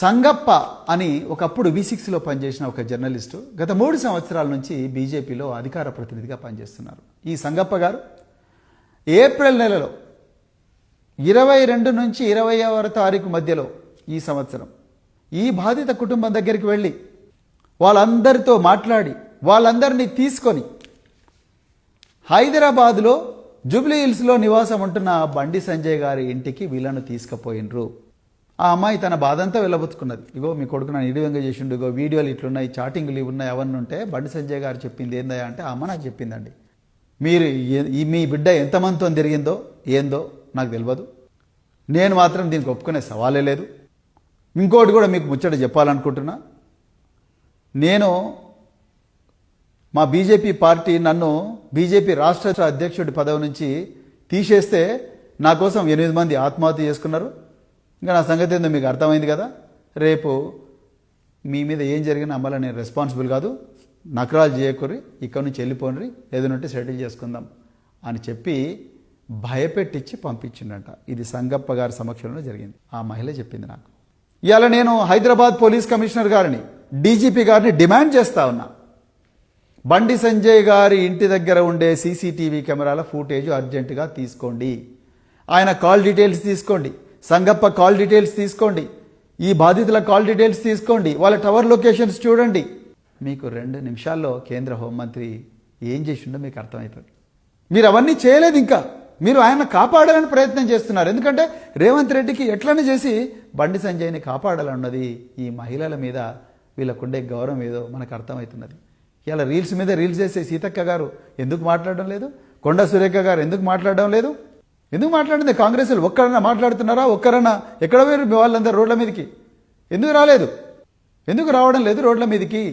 సంగప్ప అని ఒకప్పుడు V6లో పనిచేసిన ఒక జర్నలిస్టు గత 3 సంవత్సరాల నుంచి బీజేపీలో అధికార ప్రతినిధిగా పనిచేస్తున్నారు. ఈ సంగప్ప గారు ఏప్రిల్ నెలలో 22 నుంచి 20వ తారీఖు మధ్యలో ఈ సంవత్సరం ఈ బాధిత కుటుంబం దగ్గరికి వెళ్ళి వాళ్ళందరితో మాట్లాడి వాళ్ళందరినీ తీసుకొని హైదరాబాద్లో జూబ్లీ హిల్స్లో నివాసం ఉంటున్న బండి సంజయ్ గారి ఇంటికి వీళ్ళను తీసుకుపోయినరు. ఆ అమ్మాయి తన బాధంతా వెళ్ళబుచ్చుకున్నది. ఇగో మీ కొడుకు నన్ను ఈ విధంగా చేసిండు, ఇగో వీడియోలు ఇట్లున్నాయి, చాటింగ్లు ఇవి ఉన్నాయి, అవన్నీ ఉంటే బండి సంజయ్ గారు చెప్పింది ఏందయ్యా అంటే, ఆ అమ్మ నాకు చెప్పిందండి, మీరు మీ బిడ్డ ఎంతమందితో తిరిగిందో ఏందో నాకు తెలియదు, నేను మాత్రం దీనికి ఒప్పుకునే సవాలే లేదు. ఇంకోటి కూడా మీకు ముచ్చట చెప్పాలనుకుంటున్నా, నేను మా బీజేపీ పార్టీ నన్ను బీజేపీ రాష్ట్ర అధ్యక్షుడి పదవి నుంచి తీసేస్తే నా కోసం 8 మంది ఆత్మహత్య చేసుకున్నారు. ఇంకా నా సంగతి ఏందో మీకు అర్థమైంది కదా. రేపు మీ మీద ఏం జరిగినా మళ్ళీ నేను రెస్పాన్సిబుల్ కాదు, నకరాలు చేయకూరి, ఇక్కడ నుంచి వెళ్ళిపోండి, ఏదైనా సెటిల్ చేసుకుందాం అని చెప్పి భయపెట్టించి పంపించిండంట. ఇది సంగప్ప గారి సమక్షంలో జరిగింది. ఆ మహిళ చెప్పింది నాకు. ఇవాళ నేను హైదరాబాద్ పోలీస్ కమిషనర్ గారిని, డీజీపీ గారిని డిమాండ్ చేస్తా ఉన్నా, బండి సంజయ్ గారి ఇంటి దగ్గర ఉండే సీసీటీవీ కెమెరాల ఫుటేజ్ అర్జెంటుగా తీసుకోండి, ఆయన కాల్ డీటెయిల్స్ తీసుకోండి, సంగప్ప కాల్ డీటెయిల్స్ తీసుకోండి, ఈ బాధితుల కాల్ డీటెయిల్స్ తీసుకోండి, వాళ్ళ టవర్ లొకేషన్స్ చూడండి. మీకు 2 నిమిషాల్లో కేంద్ర హోంమంత్రి ఏం చేసిండో మీకు అర్థమవుతుంది. మీరు అవన్నీ చేయలేదు, ఇంకా మీరు ఆయన కాపాడాలని ప్రయత్నం చేస్తున్నారు. ఎందుకంటే రేవంత్ రెడ్డికి ఎట్లనే చేసి బండి సంజయ్ని కాపాడాలన్నది ఈ మహిళల మీద వీళ్ళకుండే గౌరవం ఏదో మనకు అర్థమవుతున్నది. ఇలా రీల్స్ మీద రీల్స్ చేసే సీతక్క గారు ఎందుకు మాట్లాడడం లేదు, కొండ సురేఖ గారు ఎందుకు మాట్లాడడం లేదు, ఎందుకు మాట్లాడింది? కాంగ్రెస్లు ఒక్కరన్నా మాట్లాడుతున్నారా? ఒక్కరన్నా ఎక్కడ పోయారు మీ వాళ్ళందరూ రోడ్ల మీదకి? ఎందుకు రాలేదు? ఎందుకు రావడం లేదు రోడ్ల మీదకి?